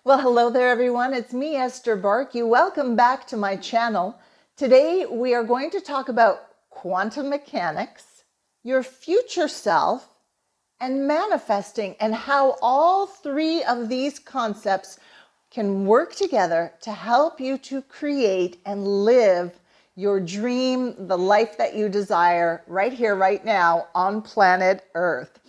Well, hello there, everyone. It's me, Esther Bartkiw. Welcome back to my channel. Today, we are going to talk about quantum mechanics, your future self, and manifesting, and how all three of these concepts can work together to help you to create and live your dream, the life that you desire right here, right now on planet Earth.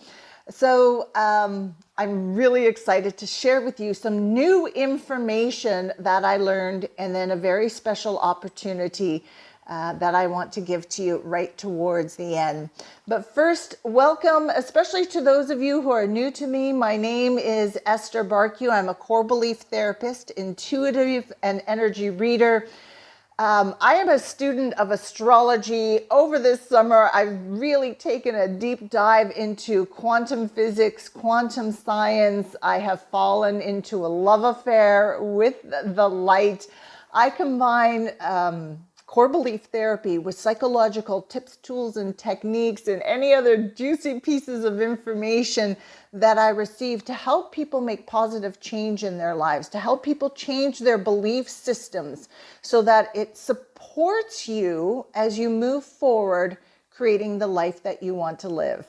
So I'm really excited to share with you some new information that I learned, and then a very special opportunity that I want to give to you right towards the end. But first, welcome, especially to those of you who are new to me. My name is Esther Bartkiw. I'm a core belief therapist, intuitive and energy reader. I am a student of astrology. Over this summer, I've really taken a deep dive into quantum physics, quantum science. I have fallen into a love affair with the light. I combine core belief therapy with psychological tips, tools, and techniques, and any other juicy pieces of information that I receive to help people make positive change in their lives, to help people change their belief systems so that it supports you as you move forward, creating the life that you want to live.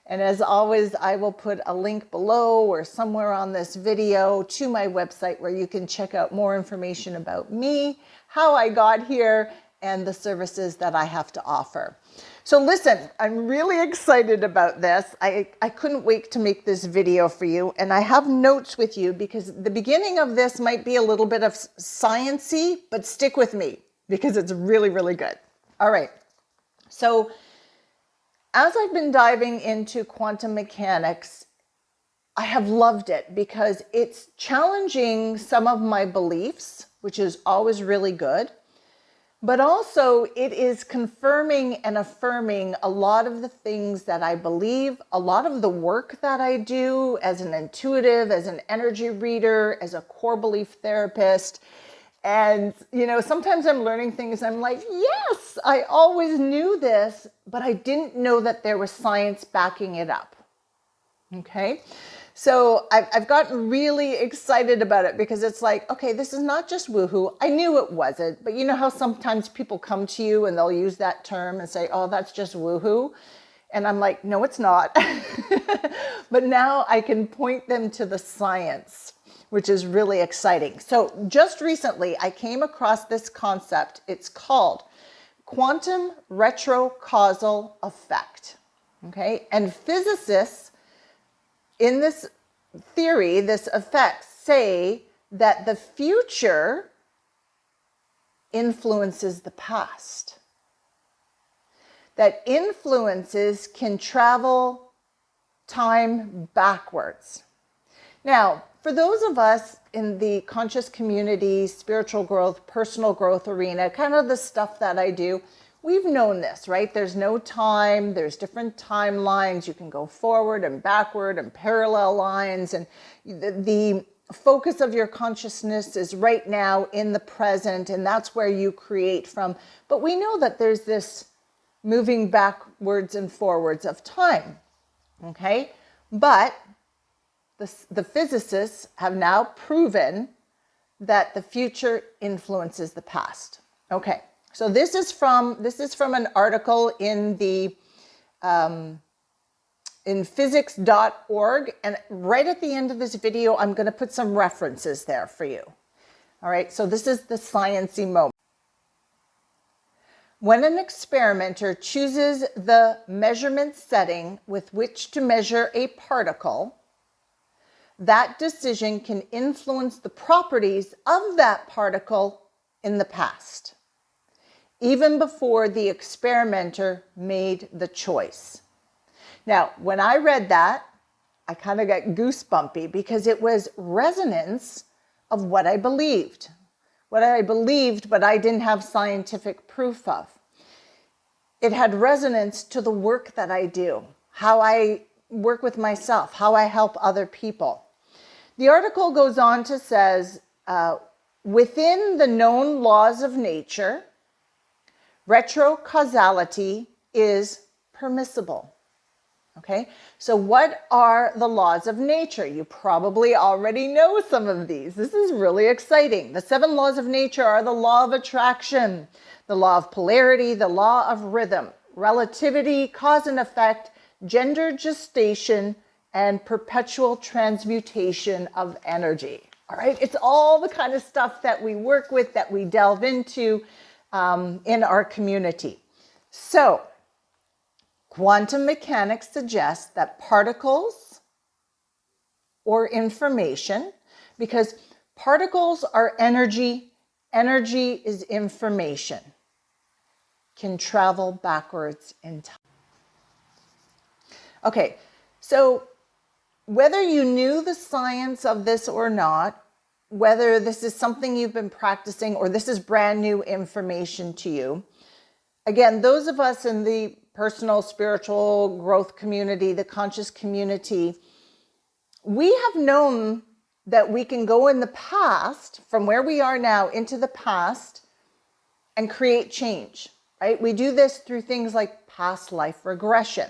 And as always, I will put a link below or somewhere on this video to my website where you can check out more information about me, how I got here, and the services that I have to offer. So listen, I'm really excited about this. I couldn't wait to make this video for you, and I have notes with you because the beginning of this might be a little bit of science-y, but stick with me because it's really, really good. All right, so as I've been diving into quantum mechanics, I have loved it because it's challenging some of my beliefs, which is always really good. But also it is confirming and affirming a lot of the things that I believe, a lot of the work that I do as an intuitive, as an energy reader, as a core belief therapist. And, sometimes I'm learning things. I'm like, yes, I always knew this, but I didn't know that there was science backing it up. Okay. So I've gotten really excited about it because it's like, okay, this is not just woohoo. I knew it wasn't, but you know how sometimes people come to you and they'll use that term and say, oh, that's just woohoo. And I'm like, no, it's not. But now I can point them to the science, which is really exciting. So just recently, I came across this concept. It's called quantum retrocausal effect. Okay. And physicists in this theory, this effect, say that the future influences the past. That influences can travel time backwards. Now, for those of us in the conscious community, spiritual growth, personal growth arena, kind of the stuff that I do, we've known this, right? There's no time, there's different timelines. You can go forward and backward and parallel lines. And the focus of your consciousness is right now in the present, and that's where you create from. But we know that there's this moving backwards and forwards of time, okay? But the physicists have now proven that the future influences the past. Okay. So this is from an article in the in physics.org, and right at the end of this video, I'm going to put some references there for you. All right, so this is the science-y moment. When an experimenter chooses the measurement setting with which to measure a particle, that decision can influence the properties of that particle in the past, even before the experimenter made the choice. Now, when I read that, I kind of got goosebumpy because it was resonance of what I believed. What I believed, but I didn't have scientific proof of. It had resonance to the work that I do, how I work with myself, how I help other people. The article goes on to says, within the known laws of nature, retrocausality is permissible. Okay, so what are the laws of nature? You probably already know some of these. This is really exciting. The 7 laws of nature are the law of attraction, the law of polarity, the law of rhythm, relativity, cause and effect, gender gestation, and perpetual transmutation of energy. All right, it's all the kind of stuff that we work with, that we delve into in our community. So, quantum mechanics suggests that particles or information, because particles are energy, energy is information, can travel backwards in time. Okay, so whether you knew the science of this or not, whether this is something you've been practicing or this is brand new information to you, again, those of us in the personal spiritual growth community, the conscious community, we have known that we can go in the past, from where we are now into the past, and create change, right? We do this through things like past life regression.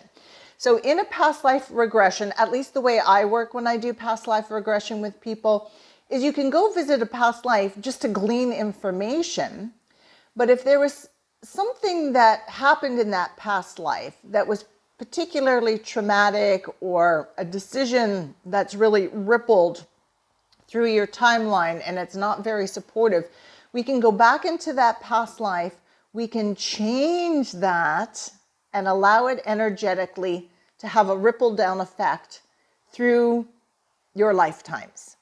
So in a past life regression, at least the way I work when I do past life regression with people, is you can go visit a past life just to glean information. But if there was something that happened in that past life that was particularly traumatic, or a decision that's really rippled through your timeline and it's not very supportive, we can go back into that past life, we can change that and allow it energetically to have a ripple down effect through your lifetimes.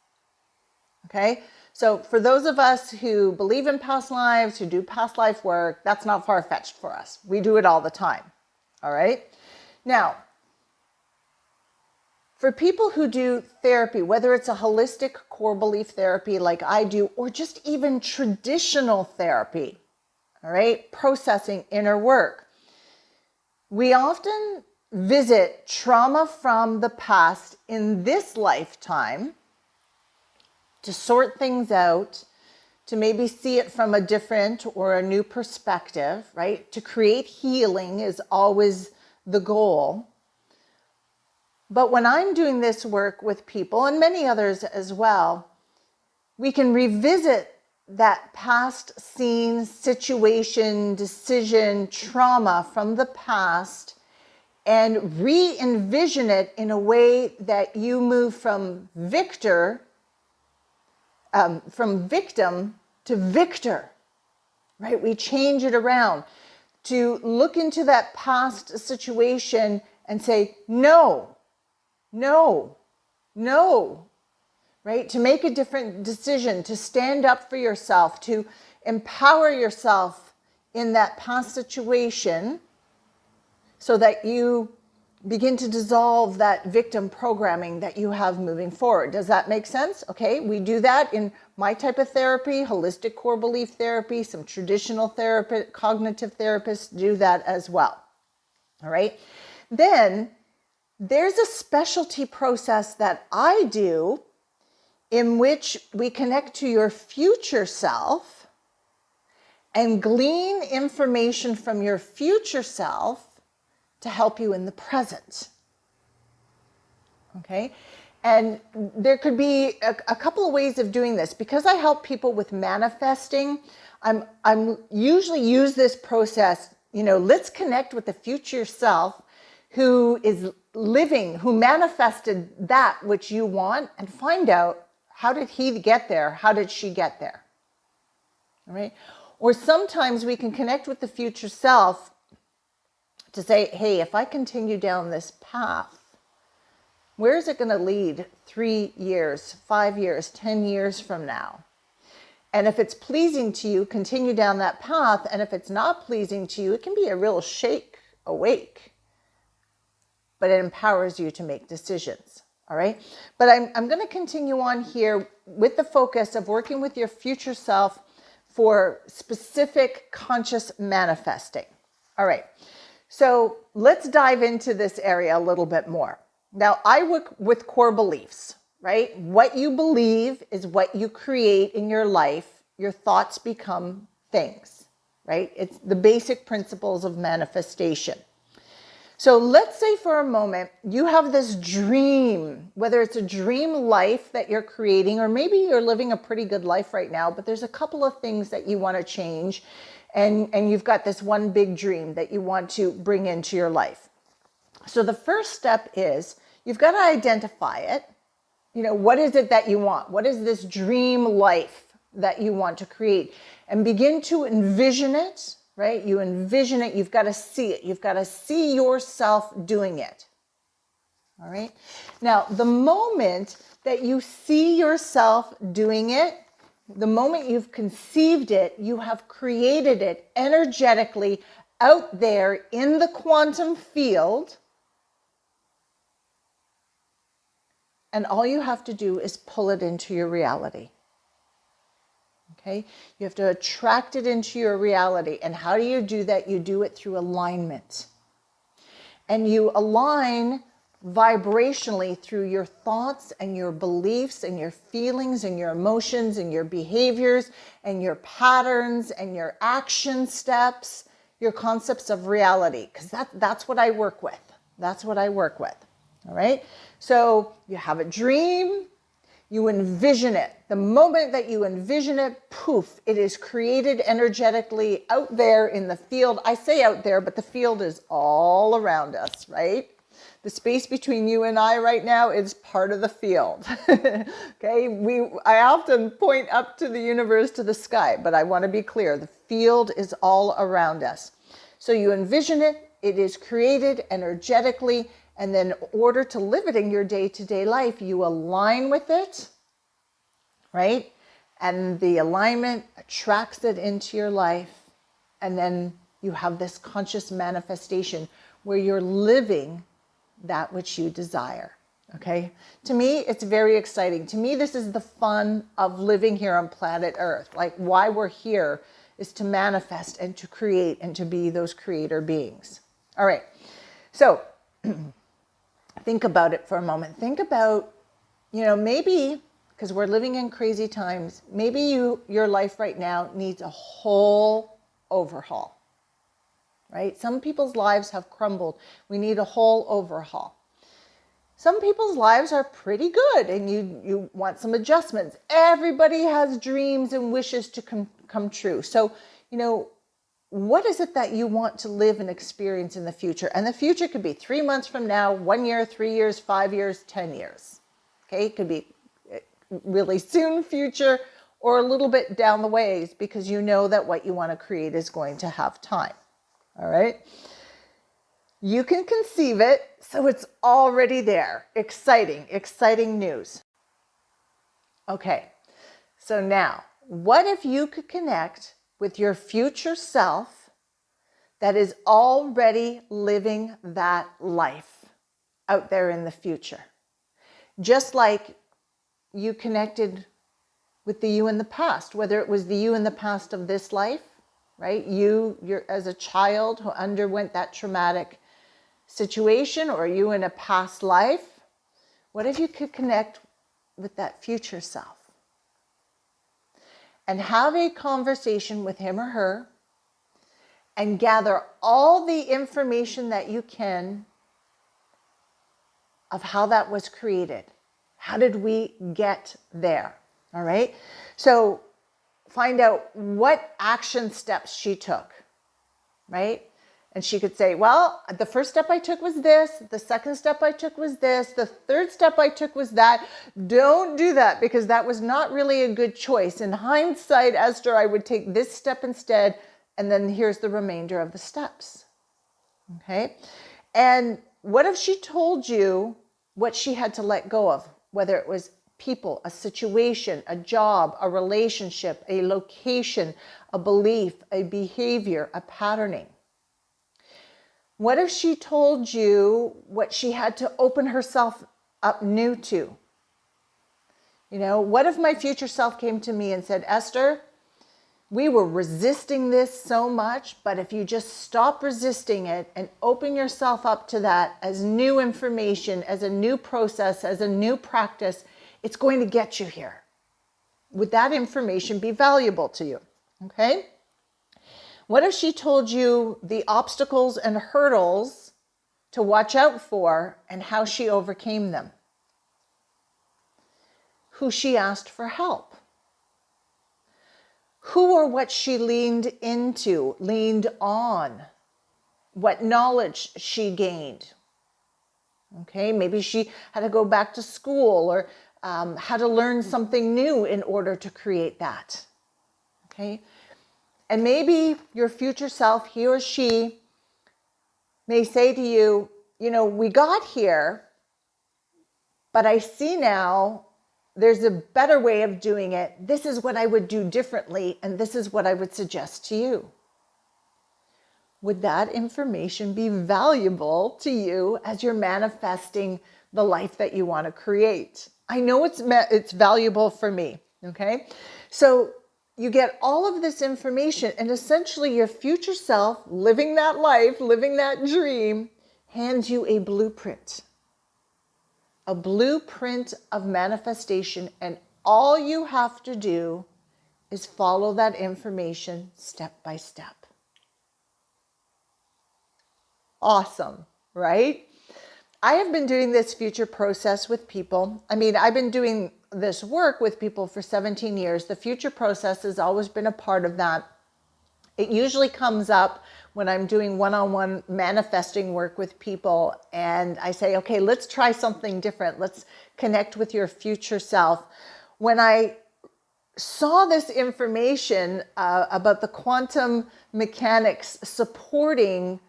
Okay? So for those of us who believe in past lives, who do past life work, that's not far-fetched for us. We do it all the time. All right? Now, for people who do therapy, whether it's a holistic core belief therapy like I do, or just even traditional therapy, all right, processing inner work, we often visit trauma from the past in this lifetime to sort things out, to maybe see it from a different or a new perspective, right? To create healing is always the goal. But when I'm doing this work with people, and many others as well, we can revisit that past scene, situation, decision, trauma from the past and re-envision it in a way that you move from victim to victor, right? We change it around to look into that past situation and say, no, right? To make a different decision, to stand up for yourself, to empower yourself in that past situation so that you begin to dissolve that victim programming that you have moving forward. Does that make sense? Okay, we do that in my type of therapy, holistic core belief therapy. Some traditional cognitive therapists do that as well. All right. Then there's a specialty process that I do in which we connect to your future self and glean information from your future self to help you in the present. Okay? And there could be a couple of ways of doing this. Because I help people with manifesting, I'm usually use this process, let's connect with the future self who is living, who manifested that which you want, and find out, how did he get there? How did she get there? All right? Or sometimes we can connect with the future self to say, hey, if I continue down this path, where is it going to lead 3 years, 5 years, 10 years from now? And if it's pleasing to you, continue down that path. And if it's not pleasing to you, it can be a real shake awake. But it empowers you to make decisions. All right? But I'm going to continue on here with the focus of working with your future self for specific conscious manifesting. All right. So let's dive into this area a little bit more. Now, I work with core beliefs, right? What you believe is what you create in your life. Your thoughts become things, right? It's the basic principles of manifestation. So let's say for a moment you have this dream, whether it's a dream life that you're creating, or maybe you're living a pretty good life right now, but there's a couple of things that you want to change, and you've got this one big dream that you want to bring into your life. So the first step is you've got to identify it. What is it that you want? What is this dream life that you want to create? And begin to envision it, right? You envision it. You've got to see it. You've got to see yourself doing it. All right. Now, the moment that you see yourself doing it, the moment you've conceived it, you have created it energetically out there in the quantum field. And all you have to do is pull it into your reality. Okay? You have to attract it into your reality. And how do you do that? You do it through alignment. And you align vibrationally through your thoughts and your beliefs and your feelings and your emotions and your behaviors and your patterns and your action steps, your concepts of reality. Because that's what I work with. That's what I work with. All right. So you have a dream, you envision it. The moment that you envision it, poof, it is created energetically out there in the field. I say out there, but the field is all around us, right? The space between you and I right now is part of the field. Okay. I often point up to the universe, to the sky, but I want to be clear. The field is all around us. So you envision it, it is created energetically. And then in order to live it in your day-to-day life, you align with it, right? And the alignment attracts it into your life. And then you have this conscious manifestation where you're living that which you desire, okay? To me, it's very exciting. To me, this is the fun of living here on planet Earth. Like, why we're here is to manifest and to create and to be those creator beings. All right, so think about it for a moment. Think about, maybe, because we're living in crazy times, maybe your life right now needs a whole overhaul, right? Some people's lives have crumbled. We need a whole overhaul. Some people's lives are pretty good and you want some adjustments. Everybody has dreams and wishes to come true. So, what is it that you want to live and experience in the future? And the future could be 3 months from now, 1 year, 3 years, 5 years, 10 years. Okay, it could be really soon future or a little bit down the ways, because you know that what you want to create is going to have time. All right. You can conceive it, so it's already there. Exciting, exciting news. Okay, so now, what if you could connect with your future self that is already living that life out there in the future? Just like you connected with the you in the past, whether it was the you in the past of this life, right? You're as a child who underwent that traumatic situation, or you in a past life. What if you could connect with that future self and have a conversation with him or her and gather all the information that you can of how that was created? How did we get there? All right. So find out what action steps she took, right? And she could say, well, the first step I took was this. The second step I took was this. The third step I took was that. Don't do that, because that was not really a good choice. In hindsight, Esther, I would take this step instead. And then here's the remainder of the steps. Okay. And what if she told you what she had to let go of, whether it was people, a situation, a job, a relationship, a location, a belief, a behavior, a patterning? What if she told you what she had to open herself up new to? What if my future self came to me and said, Esther, we were resisting this so much, but if you just stop resisting it and open yourself up to that as new information, as a new process, as a new practice, it's going to get you here. Would that information be valuable to you? Okay. What if she told you the obstacles and hurdles to watch out for and how she overcame them. Who she asked for help. Who or what she leaned into, leaned on. What knowledge she gained. Okay, maybe she had to go back to school or had to learn something new in order to create that. Okay, and maybe your future self, he or she, may say to you, you know, we got here, but I see now there's a better way of doing it. This is what I would do differently, and this is what I would suggest to you. Would that information be valuable to you as you're manifesting the life that you want to create? I know it's valuable for me, okay? So you get all of this information, and essentially your future self, living that life, living that dream, hands you a blueprint of manifestation, and all you have to do is follow that information step by step. Awesome, right? I have been doing this future process with people. I mean, I've been doing this work with people for 17 years. The future process has always been a part of that. It usually comes up when I'm doing one-on-one manifesting work with people, and I say, okay, let's try something different. Let's connect with your future self. When I saw this information about the quantum mechanics supporting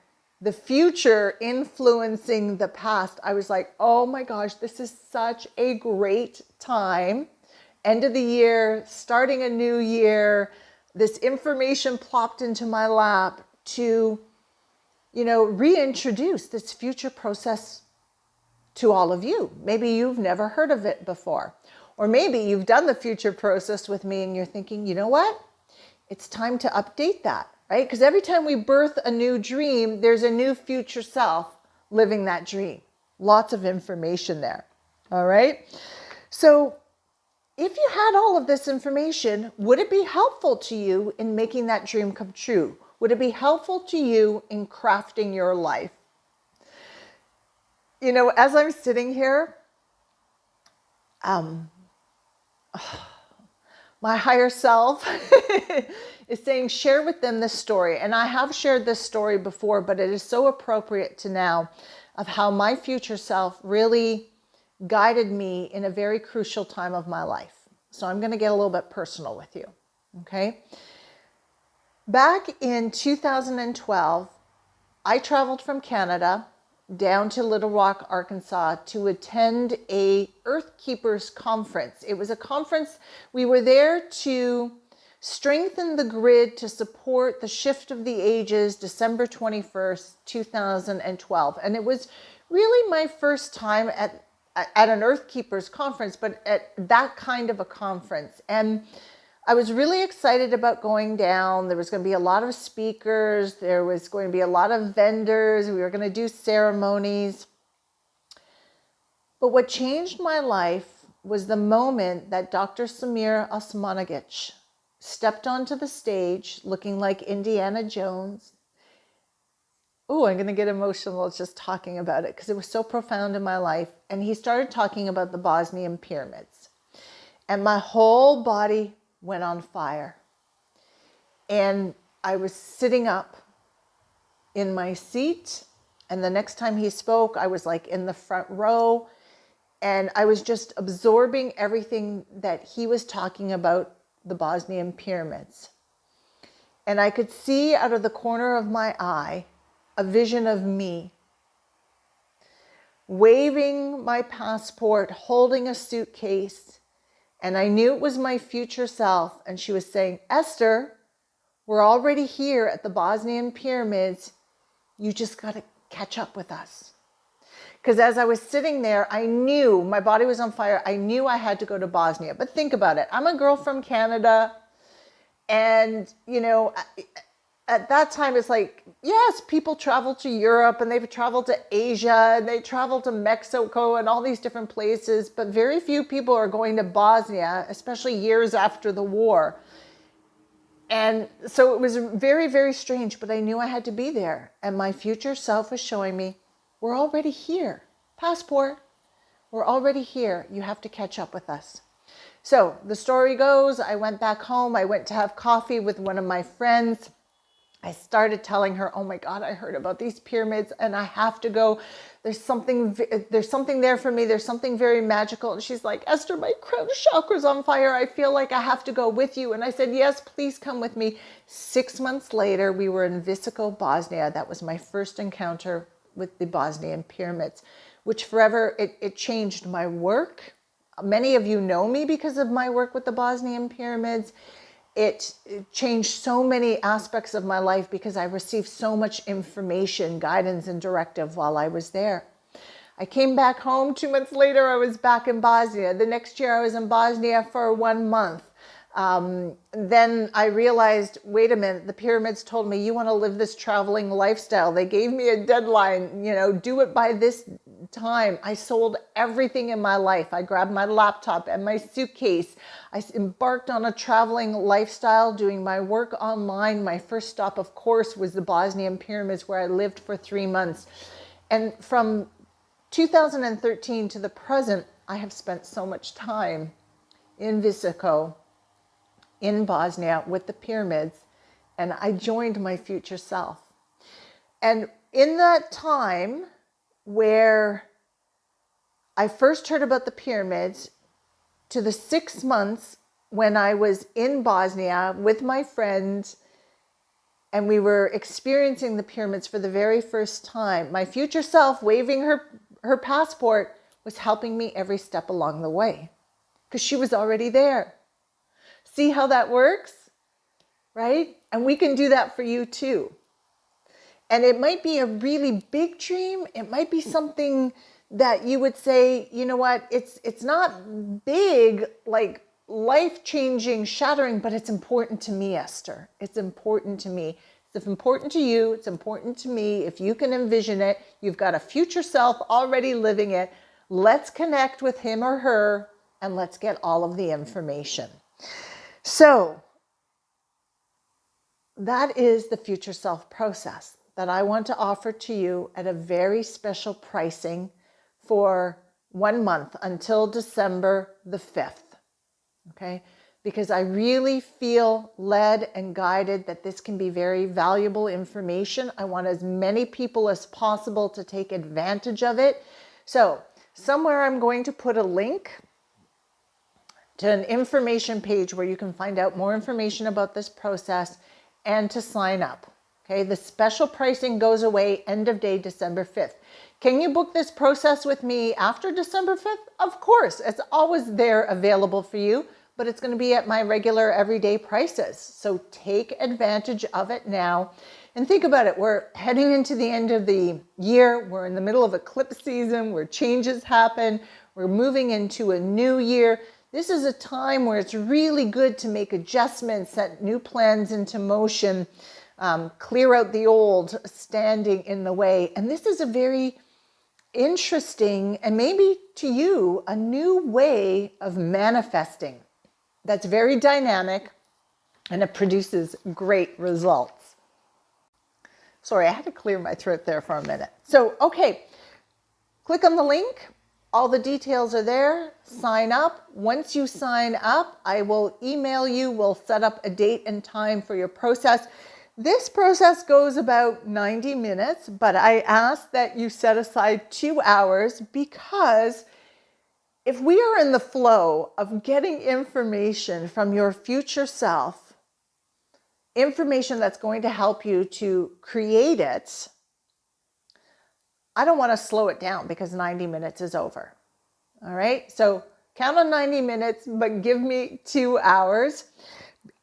the future influencing the past, I was like, oh my gosh, this is such a great time. End of the year, starting a new year, this information plopped into my lap to, reintroduce this future process to all of you. Maybe you've never heard of it before. Or maybe you've done the future process with me and you're thinking, you know what? It's time to update that, right? Because every time we birth a new dream, there's a new future self living that dream. Lots of information there. All right. So if you had all of this information, would it be helpful to you in making that dream come true? Would it be helpful to you in crafting your life? As I'm sitting here, my higher self is saying, share with them this story. And I have shared this story before, but it is so appropriate to now, of how my future self really guided me in a very crucial time of my life. So I'm going to get a little bit personal with you. Okay. Back in 2012, I traveled from Canada down to Little Rock, Arkansas to attend a Earth Keepers conference. It was a conference. We were there to strengthen the grid to support the shift of the ages, December 21st, 2012. And it was really my first time at an Earth Keepers conference, but at that kind of a conference. And I was really excited about going down. There was going to be a lot of speakers. There was going to be a lot of vendors. We were going to do ceremonies. But what changed my life was the moment that Dr. Samir Osmanagich stepped onto the stage looking like Indiana Jones. Oh, I'm going to get emotional just talking about it because it was so profound in my life. And he started talking about the Bosnian pyramids. And my whole body went on fire. And I was sitting up in my seat. And the next time he spoke, I was like in the front row. And I was just absorbing everything that he was talking about the Bosnian pyramids. And I could see out of the corner of my eye a vision of me waving my passport, holding a suitcase. And I knew it was my future self. And she was saying, Esther, we're already here at the Bosnian pyramids. You just got to catch up with us. Because as I was sitting there, I knew my body was on fire. I knew I had to go to Bosnia. But think about it. I'm a girl from Canada. And, at that time, it's like, yes, people travel to Europe and they've traveled to Asia and they travel to Mexico and all these different places. But very few people are going to Bosnia, especially years after the war. And so it was very, very strange, but I knew I had to be there. And my future self was showing me, We're already here. Passport. We're already here. You have to catch up with us. So the story goes, I went back home. I went to have coffee with one of my friends. I started telling her, oh my God, I heard about these pyramids and I have to go. There's something there for me. There's something very magical. And she's like, Esther, my crown chakra's on fire. I feel like I have to go with you. And I said, yes, please come with me. 6 months later, we were in Visoko, Bosnia. That was my first encounter with the Bosnian pyramids, which forever, it changed my work. Many of you know me because of my work with the Bosnian pyramids. It changed so many aspects of my life because I received so much information, guidance, and directive while I was there. I came back home. 2 months later, I was back in Bosnia. The next year, I was in Bosnia for 1 month. Then I realized, wait a minute, the pyramids told me, you want to live this traveling lifestyle. They gave me a deadline, do it by this time. I sold everything in my life. I grabbed my laptop and my suitcase. I embarked on a traveling lifestyle, doing my work online. My first stop, of course, was the Bosnian pyramids, where I lived for 3 months. And from 2013 to the present, I have spent so much time in Visoko, in Bosnia, with the pyramids, and I joined my future self. And in that time where I first heard about the pyramids to the 6 months when I was in Bosnia with my friends and we were experiencing the pyramids for the very first time, my future self, waving her passport, was helping me every step along the way because she was already there. See how that works, right? And we can do that for you too. And it might be a really big dream. It might be something that you would say, you know what, it's not big, like life-changing, shattering, but it's important to me, Esther. It's important to me. It's important to you. It's important to me. If you can envision it, you've got a future self already living it. Let's connect with him or her and let's get all of the information. So that is the future self process that I want to offer to you at a very special pricing for 1 month until December the 5th. Okay? Because I really feel led and guided that this can be very valuable information. I want as many people as possible to take advantage of it. So somewhere I'm going to put a link to an information page where you can find out more information about this process and to sign up. Okay, the special pricing goes away end of day December 5th. Can you book this process with me after December 5th? Of course, it's always there available for you, but it's going to be at my regular everyday prices. So take advantage of it now. And think about it, we're heading into the end of the year. We're in the middle of eclipse season where changes happen. We're moving into a new year. This is a time where it's really good to make adjustments, set new plans into motion, clear out the old standing in the way. And this is a very interesting, and maybe to you, a new way of manifesting that's very dynamic, and it produces great results. Sorry, I had to clear my throat there for a minute. So, okay, click on the link. All the details are there. Sign up. Once you sign up, I will email you. We'll set up a date and time for your process. This process goes about 90 minutes, but I ask that you set aside 2 hours because if we are in the flow of getting information from your future self, information that's going to help you to create it, I don't want to slow it down because 90 minutes is over. All right. So count on 90 minutes, but give me 2 hours.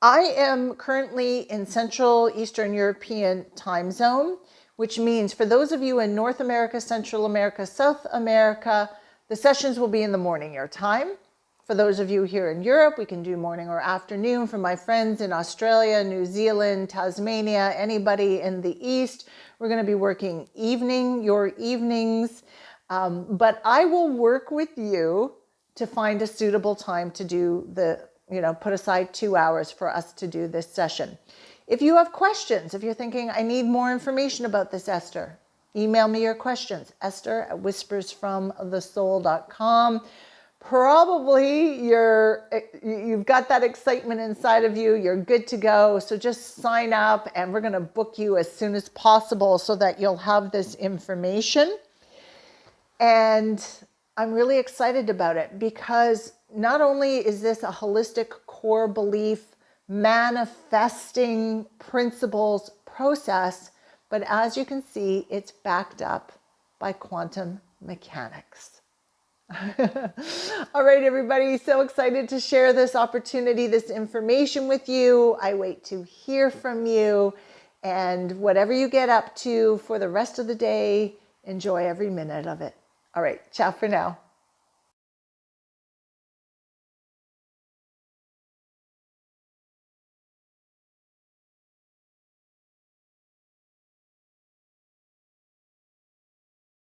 I am currently in Central Eastern European time zone, which means for those of you in North America, Central America, South America, the sessions will be in the morning your time. For those of you here in Europe, we can do morning or afternoon. For my friends in Australia, New Zealand, Tasmania, anybody in the East, we're going to be working your evenings. But I will work with you to find a suitable time to do put aside 2 hours for us to do this session. If you have questions, if you're thinking, I need more information about this, Esther, Email me your questions, esther@whispersfromthesoul.com. Probably you've got that excitement inside of you. You're good to go. So just sign up and we're going to book you as soon as possible so that you'll have this information. And I'm really excited about it because not only is this a holistic core belief manifesting principles process, but as you can see, it's backed up by quantum mechanics. All right, everybody, so excited to share this opportunity, this information with you. I wait to hear from you, and whatever you get up to for the rest of the day, enjoy every minute of it. All right, ciao for now.